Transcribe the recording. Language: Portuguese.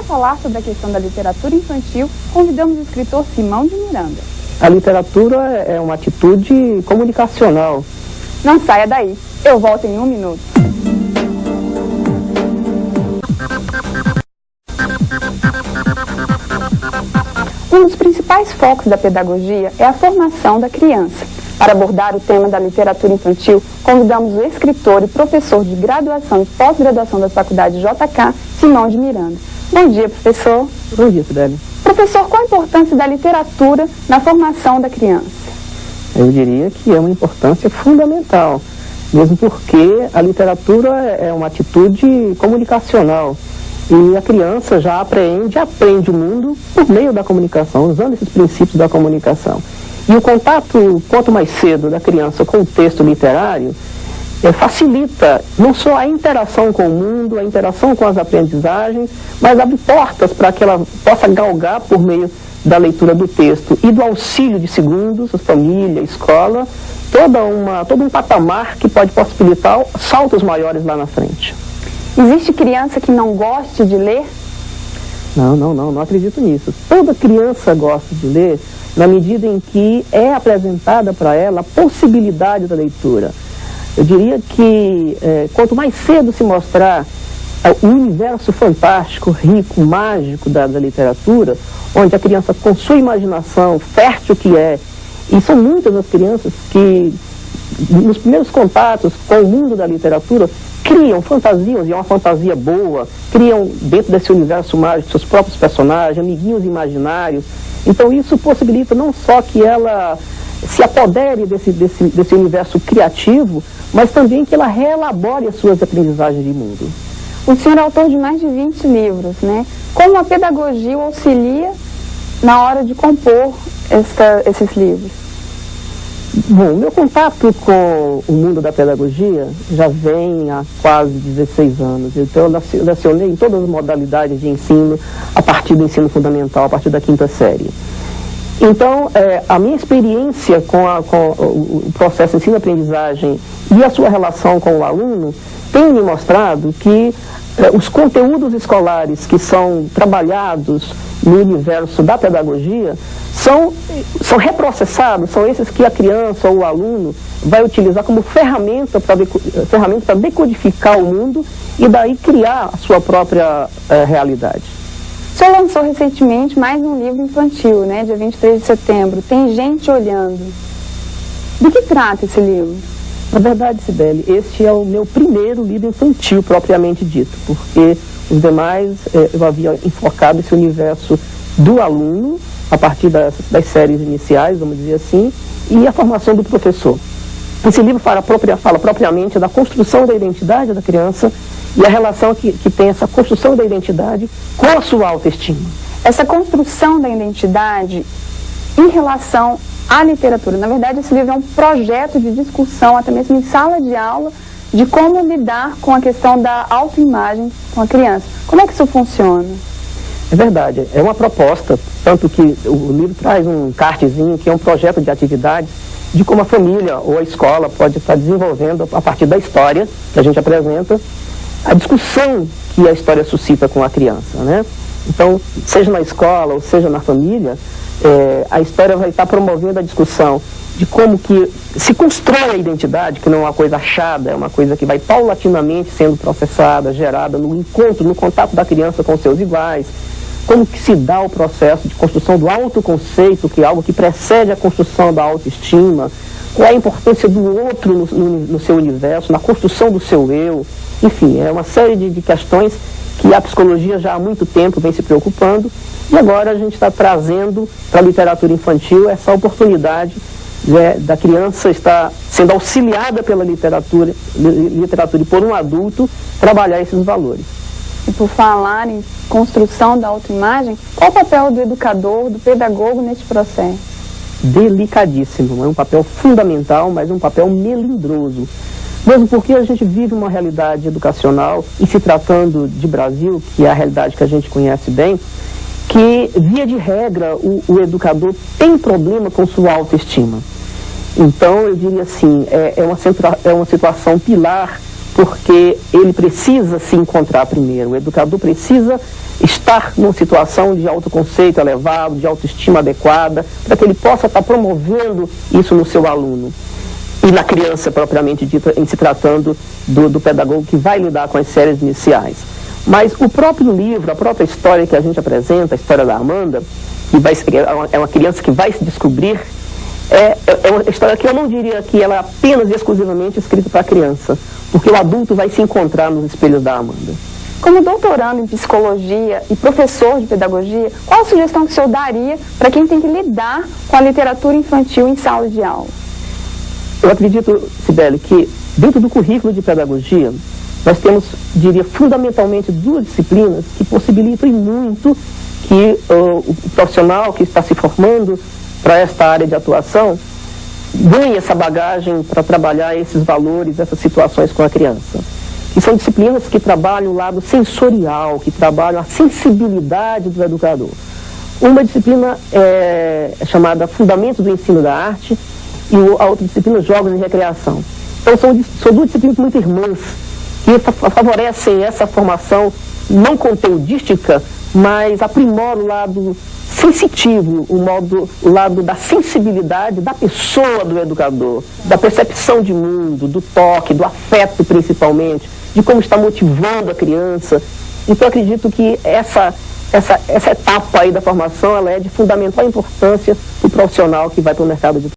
falar sobre a questão da literatura infantil, convidamos o escritor Simão de Miranda. A literatura é uma atitude comunicacional. Não saia daí, eu volto em 1 minuto. Um dos principais focos da pedagogia é a formação da criança. Para abordar o tema da literatura infantil, convidamos o escritor e professor de graduação e pós-graduação da Faculdade JK, Simão de Miranda. Bom dia, professor. Bom dia, Sibeli. Professor, qual a importância da literatura na formação da criança? Eu diria que é uma importância fundamental, mesmo porque a literatura é uma atitude comunicacional. E a criança já aprende o mundo por meio da comunicação, usando esses princípios da comunicação. E o contato, quanto mais cedo, da criança com o texto literário, facilita não só a interação com o mundo, a interação com as aprendizagens, mas abre portas para que ela possa galgar por meio da leitura do texto e do auxílio de segundos, a família, a escola, todo um patamar que pode possibilitar saltos maiores lá na frente. Existe criança que não goste de ler? Não acredito nisso. Toda criança gosta de ler na medida em que é apresentada para ela a possibilidade da leitura. Eu diria que quanto mais cedo se mostrar o universo fantástico, rico, mágico da literatura, onde a criança, com sua imaginação fértil que é, e são muitas as crianças que, nos primeiros contatos com o mundo da literatura, criam fantasias, e é uma fantasia boa, criam dentro desse universo mágico seus próprios personagens, amiguinhos imaginários. Então isso possibilita não só que ela se apodere desse universo criativo, mas também que ela reelabore as suas aprendizagens de mundo. O senhor é autor de mais de 20 livros, né? Como a pedagogia o auxilia na hora de compor esses livros? Bom, meu contato com o mundo da pedagogia já vem há quase 16 anos. Então eu lecionei em todas as modalidades de ensino, a partir do ensino fundamental, a partir da 5ª série. Então, a minha experiência com o processo de ensino-aprendizagem e a sua relação com o aluno tem me mostrado que os conteúdos escolares que são trabalhados no universo da pedagogia são reprocessados, são esses que a criança ou o aluno vai utilizar como ferramenta para decodificar o mundo e daí criar a sua própria realidade. O senhor lançou recentemente mais um livro infantil, né, dia 23 de setembro, Tem Gente Olhando. De que trata esse livro? Na verdade, Sibeli, este é o meu primeiro livro infantil propriamente dito, porque os demais eu havia enfocado esse universo do aluno, a partir das séries iniciais, vamos dizer assim, e a formação do professor. Esse livro fala propriamente da construção da identidade da criança e a relação que tem essa construção da identidade com a sua autoestima. Essa construção da identidade em relação à literatura. Na verdade, esse livro é um projeto de discussão, até mesmo em sala de aula, de como lidar com a questão da autoimagem com a criança. Como é que isso funciona? É verdade, é uma proposta, tanto que o livro traz um cartezinho que é um projeto de atividades de como a família ou a escola pode estar desenvolvendo, a partir da história que a gente apresenta, a discussão que a história suscita com a criança, né? Então, seja na escola ou seja na família, a história vai estar promovendo a discussão de como que se constrói a identidade, que não é uma coisa achada, é uma coisa que vai paulatinamente sendo processada, gerada no encontro, no contato da criança com seus iguais, como que se dá o processo de construção do autoconceito, que é algo que precede a construção da autoestima, qual é a importância do outro no seu universo, na construção do seu eu, enfim, é uma série de questões que a psicologia já há muito tempo vem se preocupando, e agora a gente está trazendo para a literatura infantil essa oportunidade da criança estar sendo auxiliada pela literatura e por um adulto trabalhar esses valores. E por falar em construção da autoimagem, qual o papel do educador, do pedagogo nesse processo? Delicadíssimo, é um papel fundamental, mas um papel melindroso. Mesmo porque a gente vive uma realidade educacional, e se tratando de Brasil, que é a realidade que a gente conhece bem, que, via de regra, o educador tem problema com sua autoestima. Então, eu diria assim, é uma situação pilar porque ele precisa se encontrar primeiro. O educador precisa estar numa situação de autoconceito elevado, de autoestima adequada, para que ele possa estar promovendo isso no seu aluno. E na criança propriamente dita, em se tratando do pedagogo que vai lidar com as séries iniciais. Mas o próprio livro, a própria história que a gente apresenta, a história da Amanda, é uma criança que vai se descobrir, é uma história que eu não diria que ela é apenas e exclusivamente escrita para a criança, porque o adulto vai se encontrar nos espelhos da Amanda. Como doutorando em psicologia e professor de pedagogia, qual a sugestão que o senhor daria para quem tem que lidar com a literatura infantil em sala de aula? Eu acredito, Cibele, que dentro do currículo de pedagogia, nós temos, diria, fundamentalmente duas disciplinas que possibilitam muito que o profissional que está se formando para esta área de atuação ganhe essa bagagem para trabalhar esses valores, essas situações com a criança. E são disciplinas que trabalham o lado sensorial, que trabalham a sensibilidade do educador. Uma disciplina é chamada Fundamentos do Ensino da Arte e a outra disciplina Jogos e Recreação. Então são duas disciplinas muito irmãs que favorecem essa formação não conteudística, mas aprimora o lado sensitivo, o lado da sensibilidade da pessoa do educador, da percepção de mundo, do toque, do afeto principalmente, de como está motivando a criança. Então acredito que essa etapa aí da formação ela é de fundamental importância para o profissional que vai para o mercado de